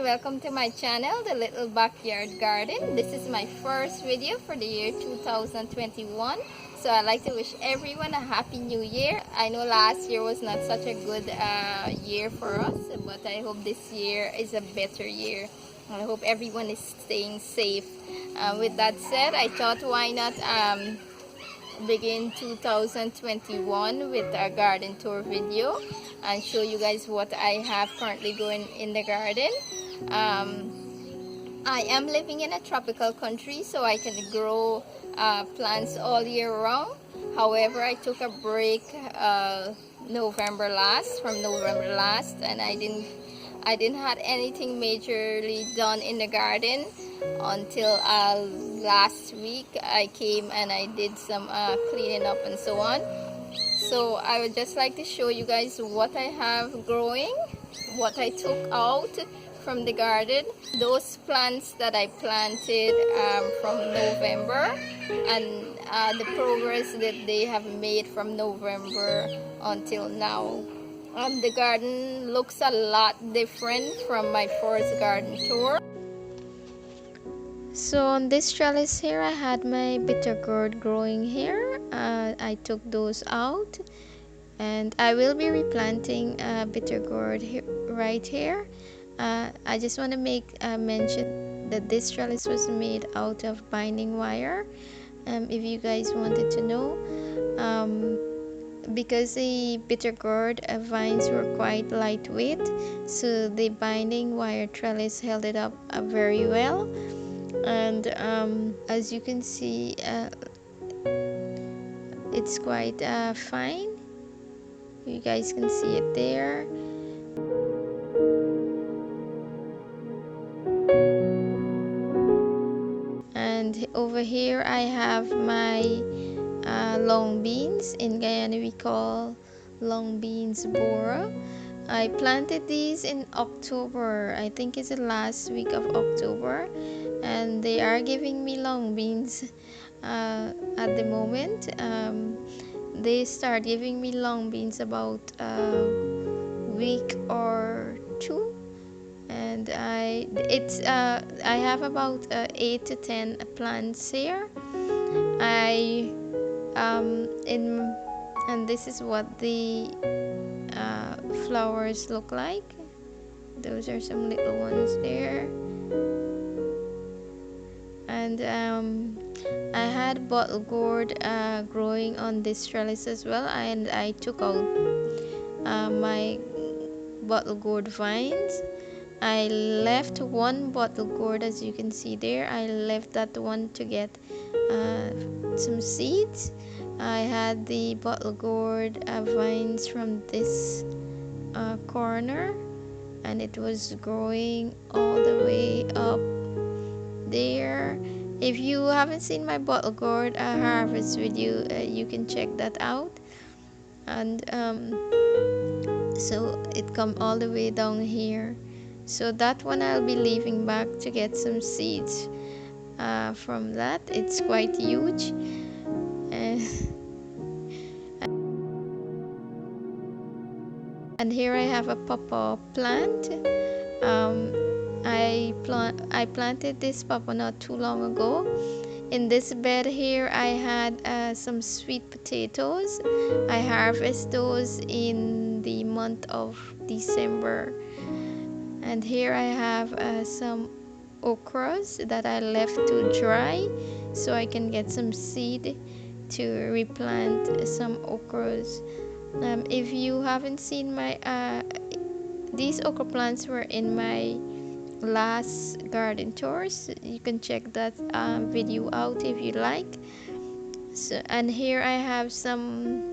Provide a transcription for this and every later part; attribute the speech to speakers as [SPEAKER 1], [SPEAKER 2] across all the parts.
[SPEAKER 1] welcome to my channel, The Little Backyard Garden. This is my first video for the year 2021. So I'd like to wish everyone a happy new year. I know last year was not such a good year for us, but I hope this year is a better year. I hope everyone is staying safe. With that said, I thought why not begin 2021 with a garden tour video and show you guys what I have currently going in the garden. I am living in a tropical country, so I can grow plants all year round. However, I took a break from November last, and I didn't have anything majorly done in the garden until last week. I came and I did some cleaning up and so on. So I would just like to show you guys what I have growing, what I took out from the garden, those plants that I planted from November, and the progress that they have made from November until now. The garden looks a lot different from my first garden tour. So on this trellis here, I had my bitter gourd growing here. I took those out, and I will be replanting bitter gourd right here. I just want to make mention that this trellis was made out of binding wire. If you guys wanted to know, because the bitter gourd vines were quite lightweight, so the binding wire trellis held it up very well. And as you can see, it's quite fine. You guys can see it there. And over here I have my long beans. In Guyana we call long beans bora. I planted these in October. I think it's the last week of October, and they are giving me long beans at the moment. They start giving me long beans about a week or two, and I have about 8 to 10 plants here. And this is what the flowers look like. Those are some little ones there. And I had bottle gourd growing on this trellis as well, and I took out my bottle gourd vines. I left one bottle gourd, as you can see there. I left that one to get some seeds. I had the bottle gourd vines from this corner, and it was growing all the way up there. If you haven't seen my bottle gourd harvest video, you can check that out. And so it come all the way down here. So that one I'll be leaving back to get some seeds from that. It's quite huge. And here I have a pawpaw plant. I planted this pawpaw not too long ago. In this bed here I had some sweet potatoes. I harvest those in the month of December. And here I have some okras that I left to dry so I can get some seed to replant some okras. If you haven't seen my these okra plants were in my last garden tours. You can check that video out if you like. So, and here I have some,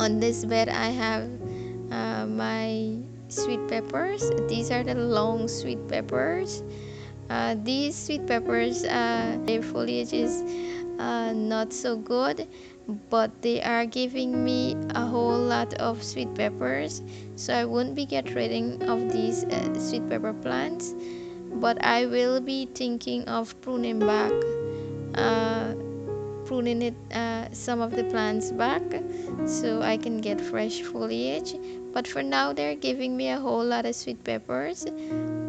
[SPEAKER 1] on this bed I have my sweet peppers. These are the long sweet peppers. These sweet peppers, their foliage is not so good, but they are giving me a whole lot of sweet peppers, so I won't be getting rid of these sweet pepper plants, but I will be thinking of pruning some of the plants back so I can get fresh foliage. But for now they're giving me a whole lot of sweet peppers.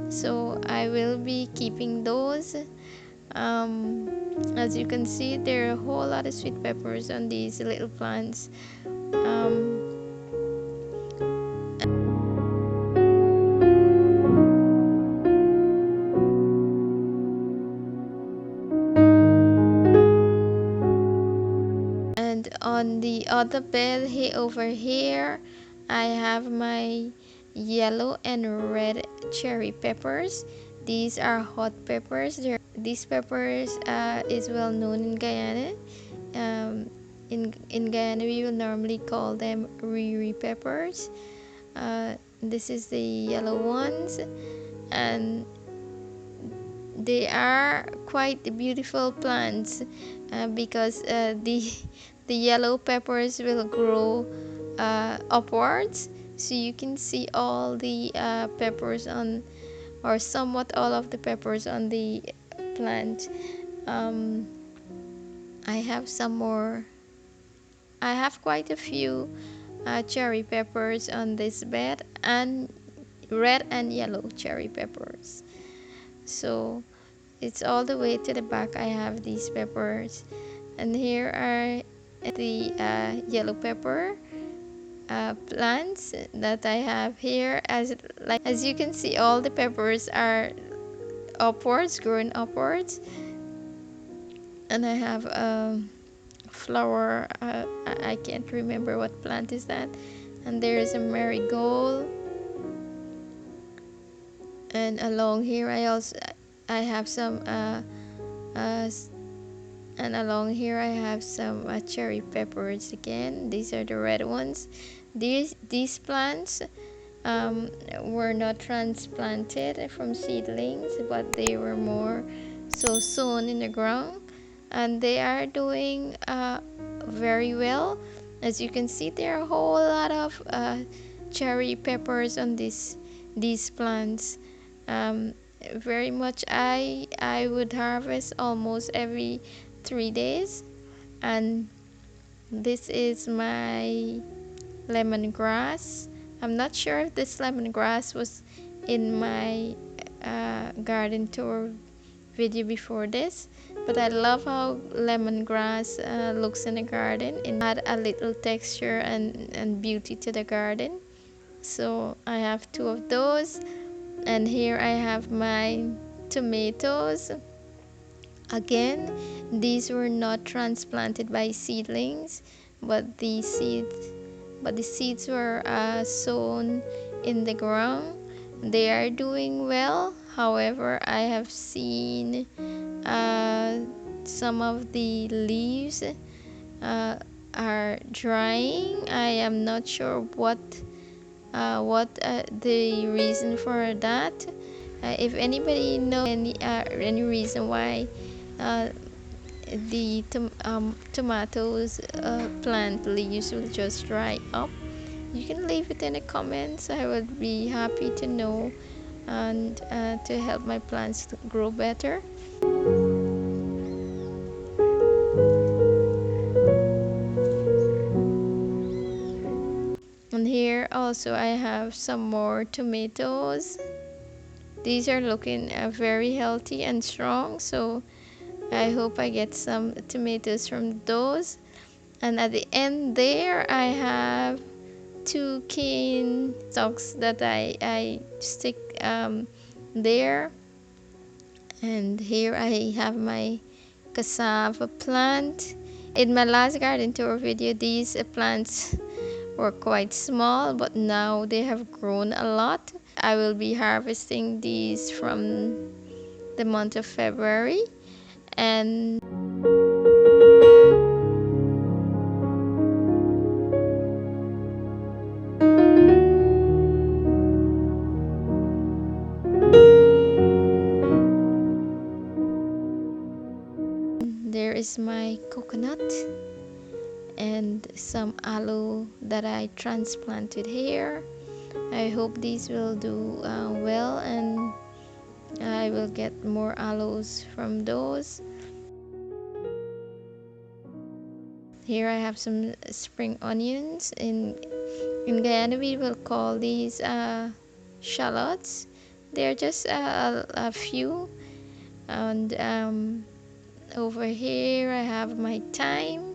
[SPEAKER 1] so I will be keeping those. As you can see, there are a whole lot of sweet peppers on these little plants. um, and on the other bed here over here, I have my yellow and red cherry peppers. These are hot peppers. These peppers is well known in Guyana. In Guyana, we will normally call them riri peppers. This is the yellow ones, and they are quite beautiful plants because the yellow peppers will grow upwards, so you can see all the peppers on, or somewhat all of the peppers on the plant. um, I have some more. I have quite a few cherry peppers on this bed, and red and yellow cherry peppers. So it's all the way to the back. I have these peppers, and here are the yellow pepper plants that I have here. As you can see, all the peppers are upwards, growing upwards, and I have a flower. I can't remember what plant is that, and there is a marigold. And along here, I have some uh, and along here I have some cherry peppers again. These are the red ones. These plants were not transplanted from seedlings, but they were more so sown in the ground, and they are doing very well. As you can see, there are a whole lot of cherry peppers on these plants. um, Very much, I would harvest almost every 3 days. And this is my lemongrass. I'm not sure if this lemongrass was in my garden tour video before this, but I love how lemongrass looks in the garden. It add a little texture and beauty to the garden. So I have two of those, and here I have my tomatoes. Again, these were not transplanted by seedlings, but the seeds were sown in the ground. They are doing well. However, I have seen uh, some of the leaves are drying. I am not sure what the reason for that. If anybody knows any reason why uh, the tomatoes plant leaves will just dry up, you can leave it in the comments. I would be happy to know, and to help my plants to grow better. And here also I have some more tomatoes. These are looking very healthy and strong, so I hope I get some tomatoes from those. And at the end there, I have two cane stalks that I stick there. And here I have my cassava plant. In my last garden tour video, these plants were quite small, but now they have grown a lot. I will be harvesting these from the month of February. And there is my coconut and some aloe that I transplanted here. I hope these will do well, and I will get more aloes from those. Here I have some spring onions. In Guyana we will call these shallots. They're just a few. And over here I have my thyme.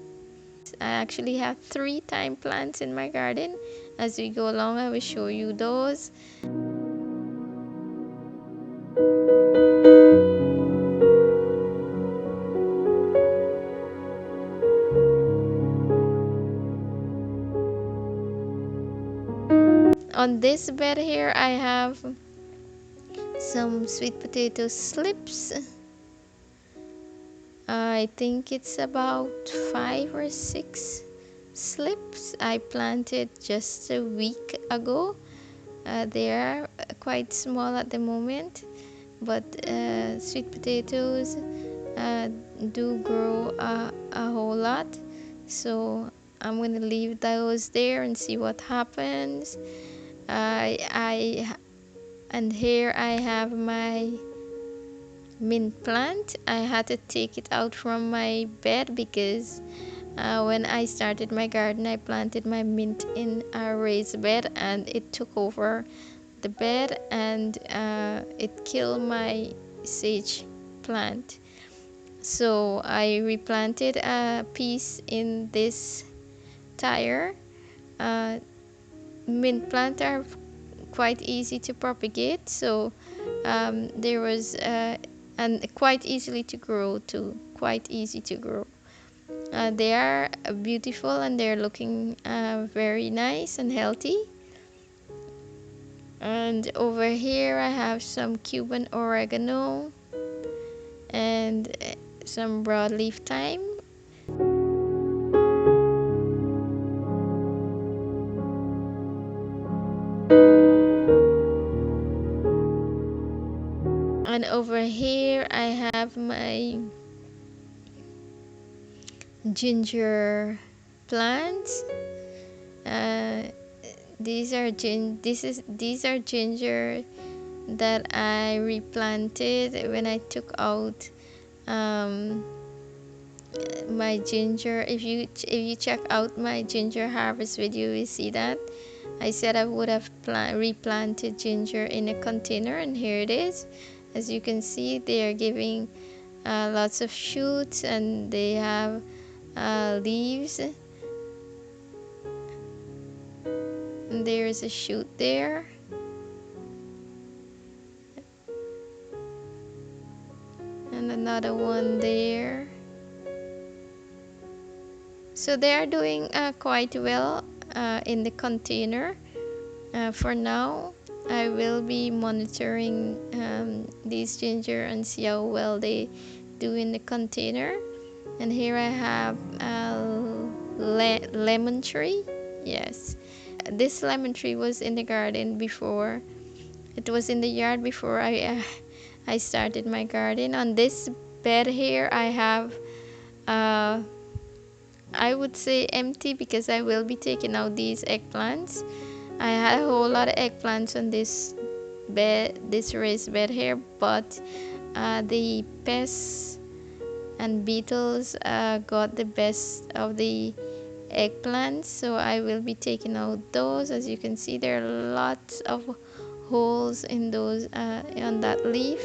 [SPEAKER 1] I actually have 3 thyme plants in my garden. As we go along, I will show you those. On this bed here I have some sweet potato slips. I think it's about 5 or 6 slips I planted just a week ago. They are quite small at the moment, but sweet potatoes do grow a whole lot, so I'm going to leave those there and see what happens. And here I have my mint plant. I had to take it out from my bed because when I started my garden I planted my mint in a raised bed, and it took over the bed, and it killed my sage plant. So I replanted a piece in this tire. Mint plants are quite easy to propagate, so there was and quite easily to grow too, quite easy to grow. They are beautiful, and they're looking very nice and healthy. And over here I have some Cuban oregano and some broadleaf thyme. And over here I have my ginger plants. These are ginger that I replanted when I took out my ginger. If you check out my ginger harvest video, you see that I said I would have replanted ginger in a container, and here it is. As you can see, they are giving lots of shoots, and they have leaves. And there is a shoot there. And another one there. So they are doing quite well in the container. For now, I will be monitoring these ginger and see how well they do in the container. And here I have lemon tree. Yes, this lemon tree was in the garden before. It was in the yard before I started my garden. On this bed here I have I would say empty, because I will be taking out these eggplants. I had a whole lot of eggplants on this bed, this raised bed here, but the pests and beetles got the best of the eggplants, so I will be taking out those. As you can see, there are lots of holes in those on that leaf.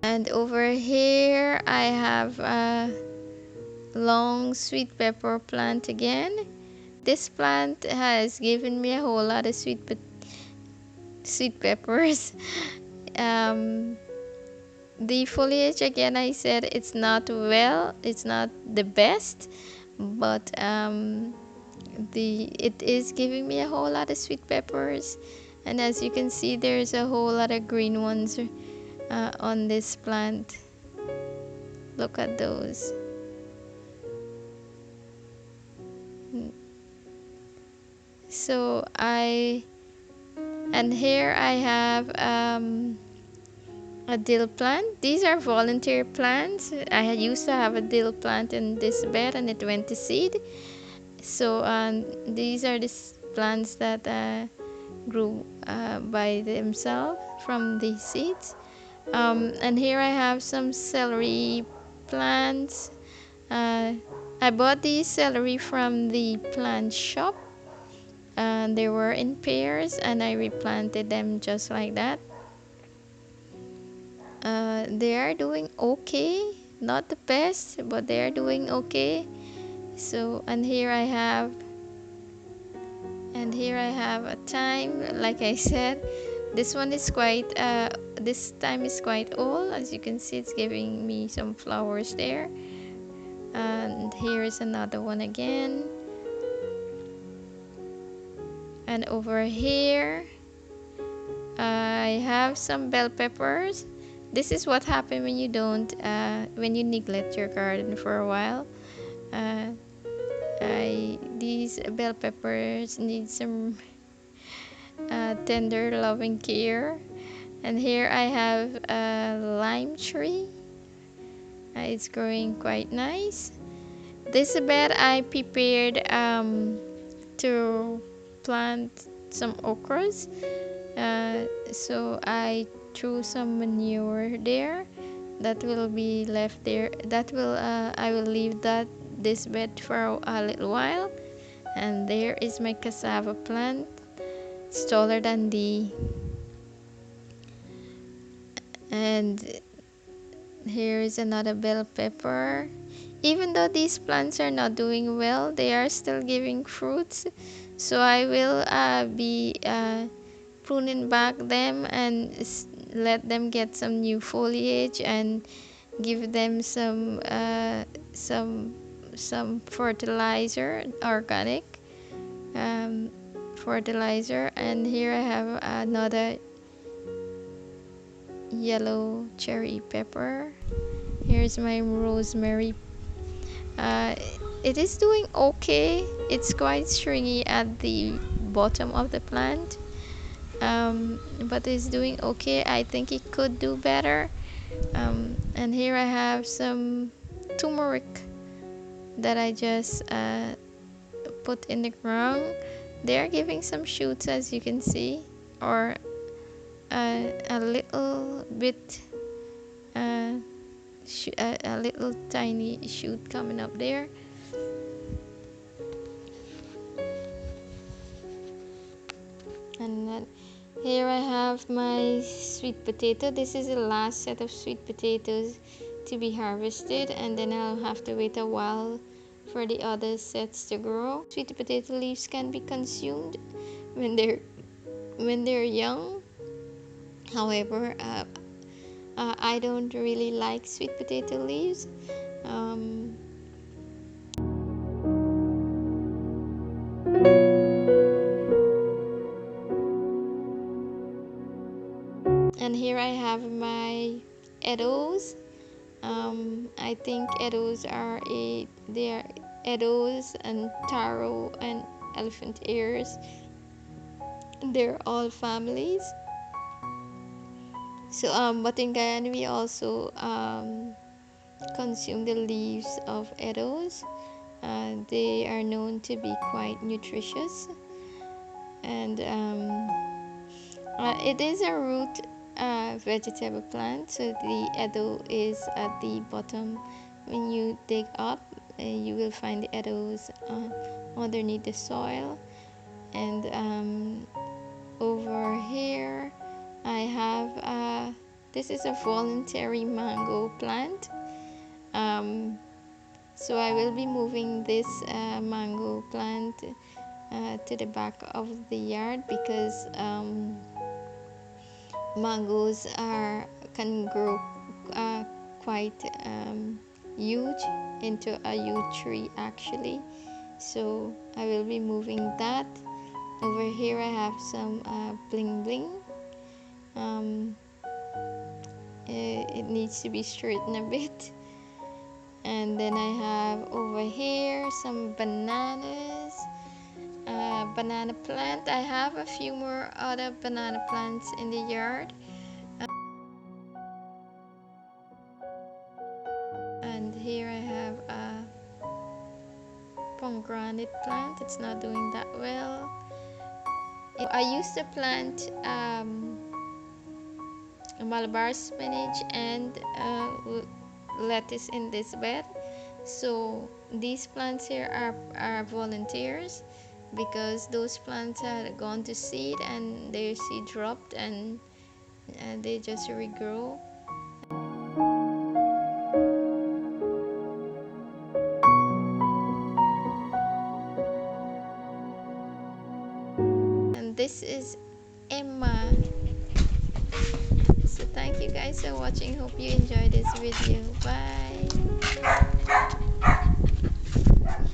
[SPEAKER 1] And over here I have a long sweet pepper plant again. This plant has given me a whole lot of sweet peppers. The foliage, again, I said it's not the best, but it is giving me a whole lot of sweet peppers. And as you can see, there's a whole lot of green ones on this plant. Look at those. So and here I have a dill plant. These are voluntary plants. I used to have a dill plant in this bed, and it went to seed. So these are the plants that grew by themselves from the seeds. And here I have some celery plants. I bought these celery from the plant shop. They were in pairs and I replanted them just like that. They are doing okay, not the best, but they are doing okay. So, and here I have a thyme. Like I said, this one is quite this thyme is quite old. As you can see, it's giving me some flowers there. And here is another one again. And over here I have some bell peppers. This is what happens when you don't when you neglect your garden for a while. These bell peppers need some tender loving care. And here I have a lime tree. It's growing quite nice. This bed I prepared to plant some okras. So I threw some manure there. That will be left there. That will I will leave this bed for a little while. And there is my cassava plant. It's taller than the. And here is another bell pepper. Even though these plants are not doing well, they are still giving fruits. So I will be pruning back them and let them get some new foliage and give them some fertilizer, organic fertilizer. And here I have another yellow cherry pepper. Here's my rosemary. uh, it is doing okay. It's quite stringy at the bottom of the plant, but it's doing okay. I think it could do better. And here I have some turmeric that I just put in the ground. They are giving some shoots, as you can see, or a little bit a little tiny shoot coming up there. And then here I have my sweet potato. This is the last set of sweet potatoes to be harvested, and then I'll have to wait a while for the other sets to grow. Sweet potato leaves can be consumed when they're young. However, I don't really like sweet potato leaves. And here I have my edos. I think edos they are edos and taro and elephant ears. They're all families. So but in Guyana we also consume the leaves of edos. They are known to be quite nutritious, and it is a root vegetable plant. So the edo is at the bottom. When you dig up, you will find the edos underneath the soil. And over here I have this is a voluntary mango plant. So I will be moving this mango plant to the back of the yard, because mangoes can grow quite huge into a huge tree actually. So I will be moving that. Over here I have some bling bling. It needs to be straightened a bit. And then I have over here some bananas, banana plant. I have a few more other banana plants in the yard. And here I have a pomegranate plant. It's not doing that well. I used to plant Malabar spinach and lettuce in this bed. So these plants here are volunteers, because those plants had gone to seed and their seed dropped, and they just regrow. And this is Emma. So thank you guys for watching. Hope you enjoyed this video. Bye.